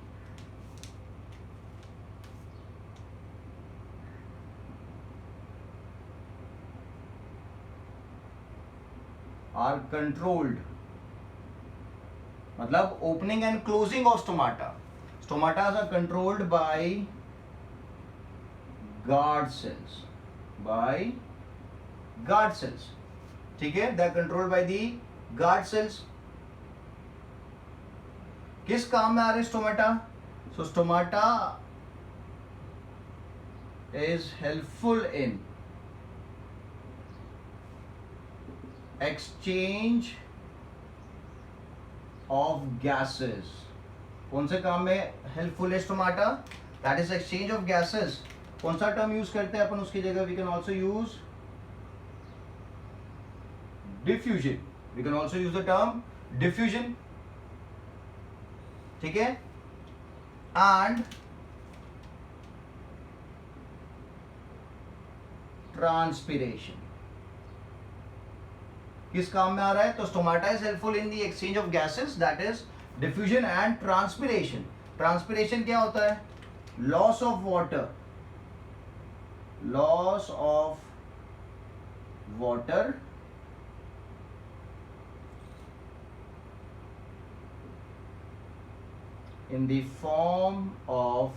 are controlled. मतलब opening and closing of stomata. Stomatas are controlled by guard cells. ठीक है? They are controlled by the guard cells. किस काम में आ रहे stomata? So stomata is helpful in exchange of gases. कौन से काम में हेल्पफुल है stomata? That is exchange of gases. कौन सा टर्म यूज करते हैं अपन उसकी जगह? We can also use diffusion. We can also use the term diffusion. ठीक है? And transpiration. किस काम में आ रहा है? तो stomata is helpful in the exchange of gases, that is diffusion and transpiration. Transpiration क्या होता है? Loss of water. In the form of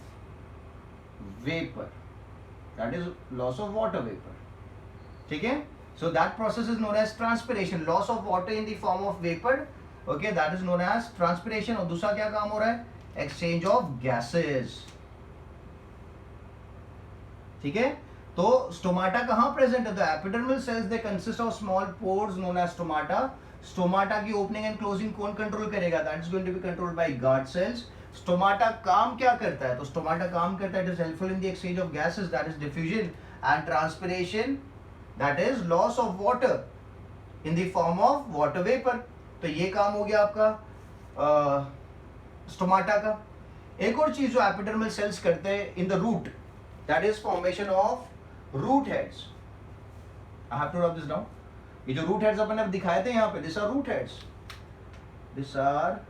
vapor. That is loss of water vapor. ठीक है? So that process is known as transpiration. Loss of water in the form of vapor. Okay, that is known as transpiration. और दूसरा क्या काम हो रहा है? Exchange of gases. ठीक है? तो स्टोमाटा कहाँ प्रेजेंट है? तो epidermal cells they consist of small pores known as stomata. Stomata की ओपनिंग एंड क्लोजिंग कौन कंट्रोल करेगा? That is going to be controlled by guard cells. Stomata काम क्या करता है? तो स्टोमाटा काम करता है, it is helpful in the exchange of gases, that is diffusion, and transpiration, that is loss of water in the form of water vapour. तो ये काम हो गया आपका स्टोमाटा का. एक और चीज जो एपिडर्मल सेल्स करते हैं in the root, that is formation of root hairs. I have to rub this down. ये जो रूट हेड्स अपन ने दिखाए थे यहाँ पे, this are root hairs. This are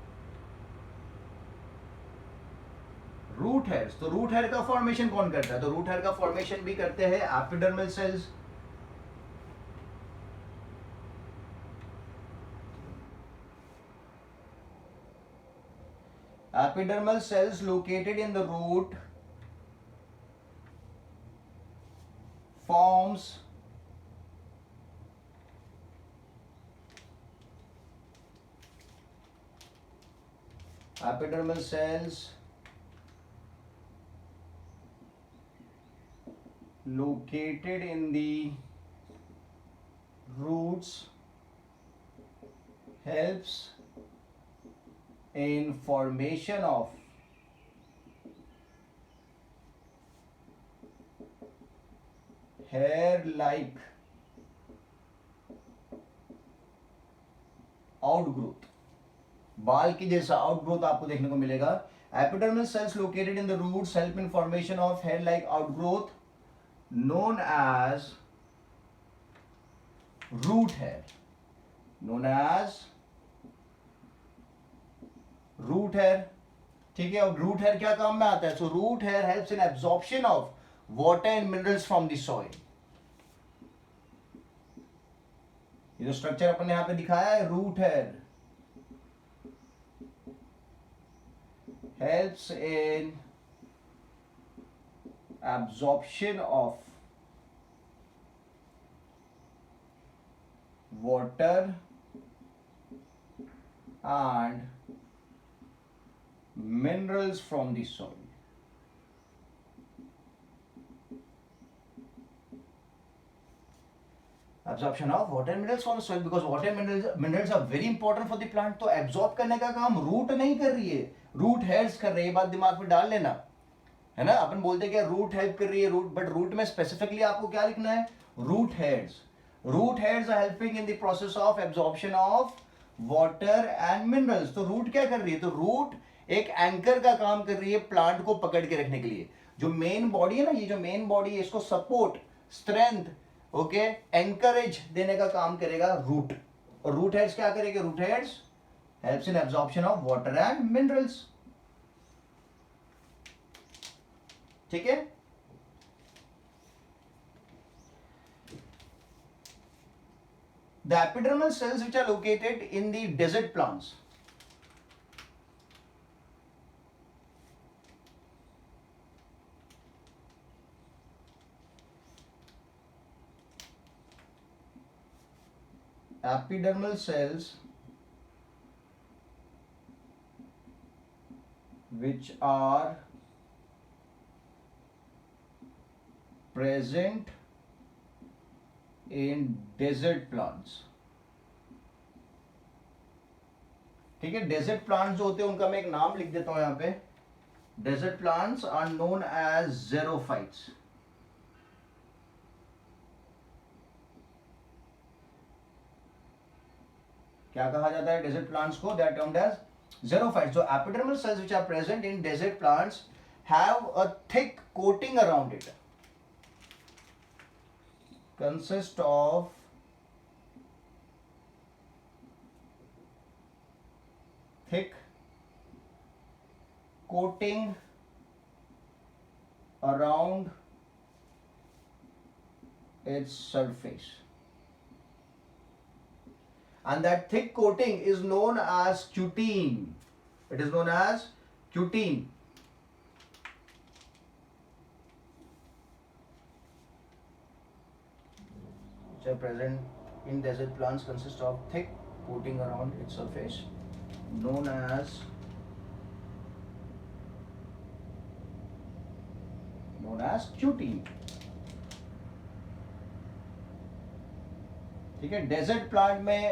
root hairs. तो रूट हेड का फॉर्मेशन कौन करता है? तो रूट हेड का फॉर्मेशन भी करते हैं epidermal cells. Epidermal cells located in the root forms epidermal cells located in the roots helps in formation of hair like outgrowth, बाल की जैसा आउटग्रोथ आपको देखने को मिलेगा. Epidermal cells located in the roots help in formation of hair like outgrowth known as root hair, known as root hair. ठीक है, और रूट हेयर क्या काम में आता है? So root hair helps in absorption of water and minerals from the soil. ये जो स्ट्रक्चर अपन ने यहां पे दिखाया है, root hair helps in absorption of water and minerals from the soil. Absorption of water and minerals from the soil, because water and minerals are very important for the plant. तो absorb करने का काम root नहीं कर रही है, root hairs कर रही है. बात दिमाग में डाल लेना, है ना. अपन बोलते हैं कि रूट हेल्प कर रही है, रूट, बट रूट में स्पेसिफिकली आपको क्या लिखना है? Root hairs. Root hairs are helping in the process of absorption of water and minerals. तो रूट क्या कर रही है? तो रूट एक एंकर का काम कर रही है प्लांट को पकड़ के रखने के लिए. जो मेन बॉडी है ना, ये जो मेन बॉडी है, इसको सपोर्ट, स्ट्रेंथ, ओके, एंकरेज देने का काम करेगा रूट. और रूट हेयर्स क्या करेंगे? Root hairs helps in absorption of water and minerals. ठीक है. The epidermal cells which are located in the desert plants, epidermal cells which are present in desert plants. ठीक है, डेजर्ट प्लांट्स जो होते हैं उनका मैं एक नाम लिख देता हूं यहां पे. Desert plants are known as xerophytes. क्या कहा जाता है डेजर्ट प्लांट्स को? They are termed as xerophytes. जो epidermal cells which are present in desert plants have a thick coating around it, consist of thick coating around its surface, and that thick coating is known as cutin. It is known as cutin. Which are present in desert plants consist of thick coating around its surface known as cutin. ठीक है. Desert plant में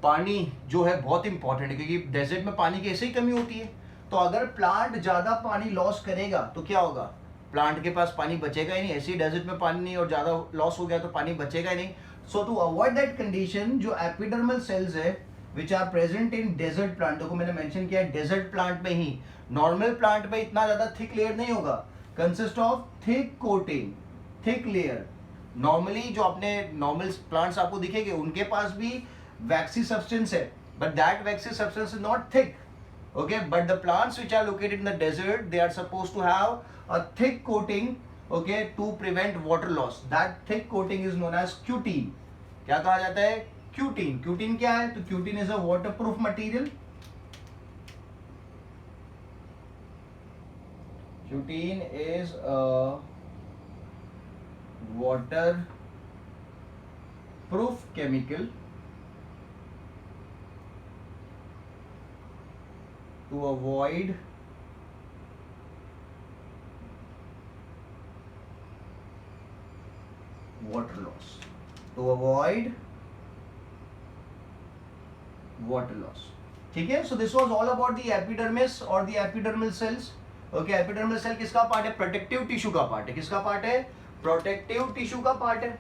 पानी जो है बहुत important है, क्योंकि desert में पानी की ऐसे ही कमी होती है. तो अगर प्लांट ज्यादा पानी लॉस करेगा तो क्या होगा? प्लांट के पास पानी बचेगा ही नहीं. ऐसे ही डेजर्ट में पानी नहीं और ज्यादा लॉस हो गया तो पानी बचेगा ही नहीं. So to avoid that condition, जो एपिडर्मल सेल्स है which are present in desert plant, देखो मैंने मेंशन किया डेजर्ट प्लांट में ही, नॉर्मल प्लांट में इतना ज्यादा थिक लेयर नहीं होगा. Consist of thick coating, thick layer. Normally जो अपने नॉर्मल प्लांट्स आपको दिखेंगे उनके पास भी वैक्सी सब्सटेंस है, but that vaccine substance is not thick. Okay, but the plants which are located in the desert, they are supposed to have a thick coating, okay, to prevent water loss. That thick coating is known as cutin. क्या कहा जाता है? Cutin. Cutin क्या है? तो cutin is a waterproof material. Cutin is a waterproof chemical to avoid water loss. To avoid water loss. ठीक है. So this was all about the epidermis or the epidermal cells. Okay, epidermal cell किसका part है? Protective tissue का part है. किसका part है? Protective tissue का part है।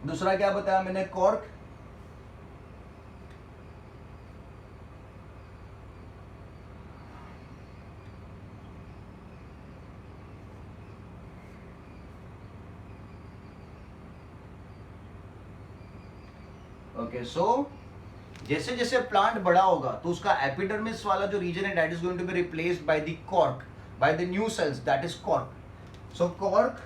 दूसरा क्या बताया मैंने, कॉर्क। ओके, सो जैसे जैसे प्लांट बड़ा होगा तो उसका एपिडर्मिस वाला जो रीजन है that is going to be replaced by the cork, by the new cells, that is cork. So cork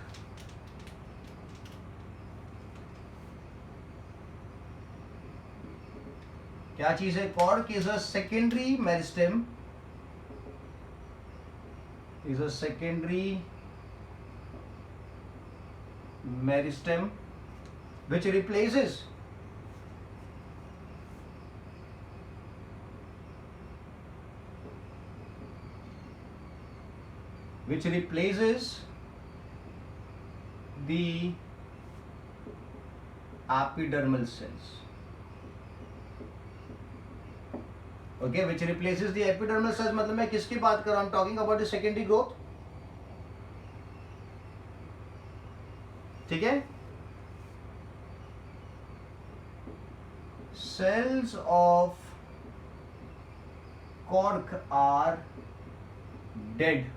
क्या चीज है? Cork is a secondary meristem, is a secondary meristem which replaces the epidermal cells. Okay, which replaces the epidermal cells, मतलब मैं किसकी बात कर रहा हूँ? Talking about the secondary growth. ठीक है, cells of cork are dead.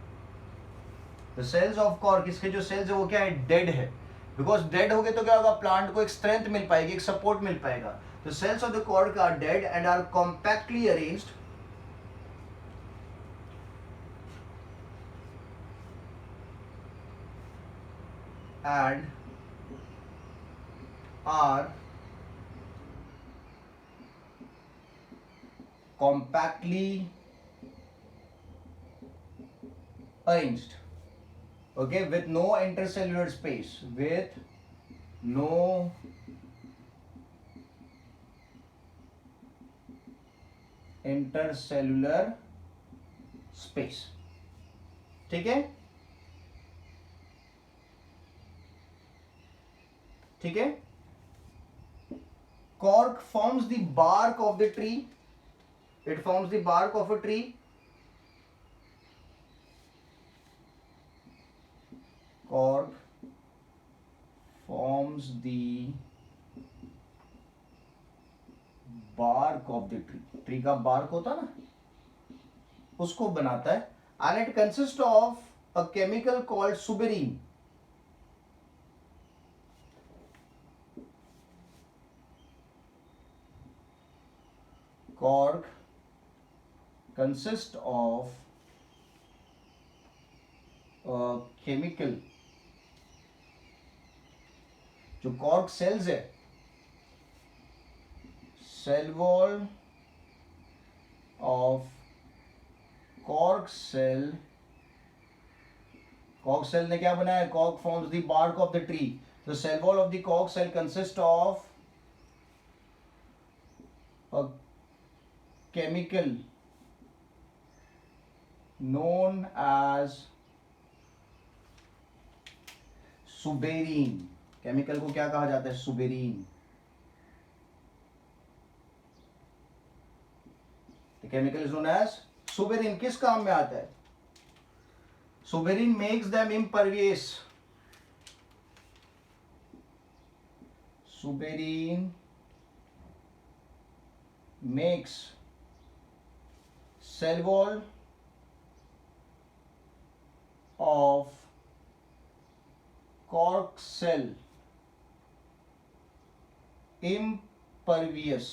The cells of cork, इसके जो cells है वो क्या है? Dead है। Because dead हो गए तो क्या होगा? प्लांट को एक strength मिल पाएगी, एक support मिल पाएगा। The cells of the cork are dead and are compactly arranged and are compactly arranged, okay, with no intercellular space, with no intercellular space। ठीक है, ठीक है। cork forms the bark of the tree, it forms the bark of a tree। cork forms the bark of the tree, tree का bark होता ना, उसको बनाता है। and it consists of a chemical called suberin। cork consists of a chemical, जो cork cells है, cell wall of cork cell, cork cell ने क्या बनाया? cork forms the bark of the tree, the cell wall of the cork cell consists of a chemical known as suberin. Chemical को क्या कहा जाता है? सुबेरीन। The chemical is known as सुबेरीन। किस काम में आता है? सुबेरीन makes them impervious, सुबेरीन makes cell wall of cork cell impervious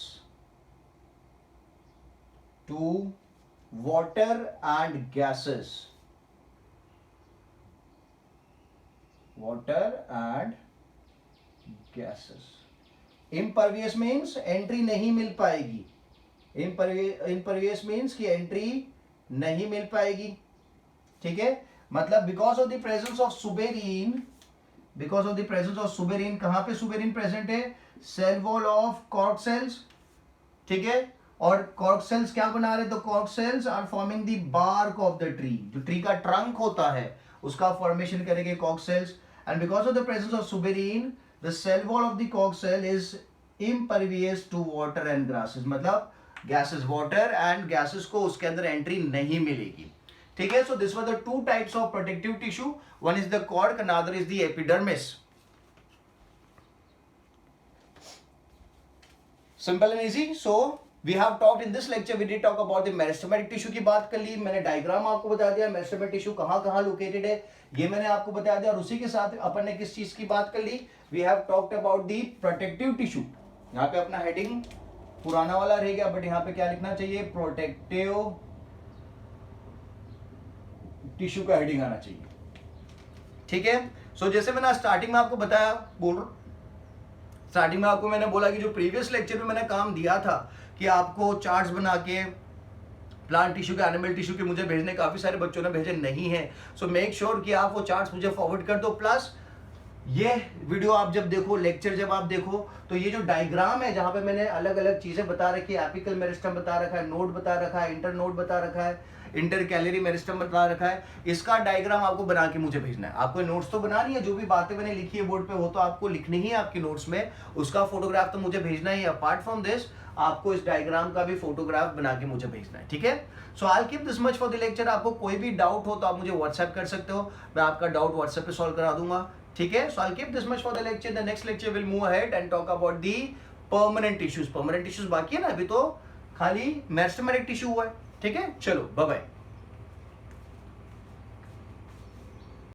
to water and gases, water and gases। impervious means entry नहीं मिल पाएगी, impervious means कि एंट्री नहीं मिल पाएगी। ठीक है, मतलब because of the presence of suberin, because of the presence of suberin, कहां पे सुबेरीन प्रेजेंट है? Cell wall of cork cells. ठीक है, और कॉर्क सेल्स क्या बना रहे? तो cork cells are forming the bark of the tree, जो ट्री का ट्रंक होता है उसका फॉर्मेशन करेंगे cork cells. And because of the presence of suberin the cell wall of the cork cell is impervious to water and grasses, मतलब gases, water and gases को उसके अंदर एंट्री नहीं मिलेगी। ठीक है, so this were the two types of protective tissue, one is the cork, another is the epidermis. Simple and easy. So we have talked in this lecture, we did talk about the meristematic tissue की बात कर ली, मैंने diagram आपको बता दिया meristematic tissue कहां कहां located है ये मैंने आपको बता दिया, और उसी के साथ अपन ने किस चीज की बात कर ली, we have talked about the protective tissue. यहाँ पे अपना हेडिंग पुराना वाला रह गया, बट यहाँ पे क्या लिखना चाहिए, प्रोटेक्टिव टिश्यू का हेडिंग आना चाहिए। ठीक है, सो जैसे मैंने स्टार्टिंग में आपको बताया, स्टार्टिंग में आपको मैंने बोला कि जो प्रीवियस लेक्चर में मैंने काम दिया था कि आपको चार्ट्स बना के प्लांट टिश्यू के, एनिमल टिश्यू के मुझे भेजने, काफी सारे बच्चों ने भेजे नहीं है, सो मेक श्योर कि आप वो चार्ट्स मुझे फॉरवर्ड कर दो। प्लस ये वीडियो आप जब देखो, लेक्चर जब आप देखो, तो ये जो डायग्राम है जहां पे मैंने अलग अलग चीजें बता रखी है, एपिकल मेरिस्टम बता रखा है, नोड बता रखा है, इंटर नोड बता रखा है, इंटर कैलरी मेरिस्टम बता रखा है, इसका डायग्राम आपको बना के मुझे भेजना है। आपको नोट्स तो बनानी है, जो भी बातें मैंने लिखी है बोर्ड पे वो तो आपको लिखनी ही है आपकी नोट्स में, उसका फोटोग्राफ तो मुझे भेजना ही है। अपार्ट फ्रॉम दिस आपको इस डायग्राम का भी फोटोग्राफ बना के मुझे भेजना है। ठीक है, so I will keep this much for the lecture. आपको कोई भी डाउट हो तो आप मुझे व्हाट्सएप कर सकते हो, मैं आपका डाउट व्हाट्सएप पे सॉल्व करा दूंगा। ठीक है, so I will keep this much for the lecture. The next lecture will move ahead and talk about the permanent tissues. Permanent tissues बाकी है ना, अभी तो खाली मेरिस्टेमेटिक टिश्यू हुआ है। ठीक है, चलो बाय बाय।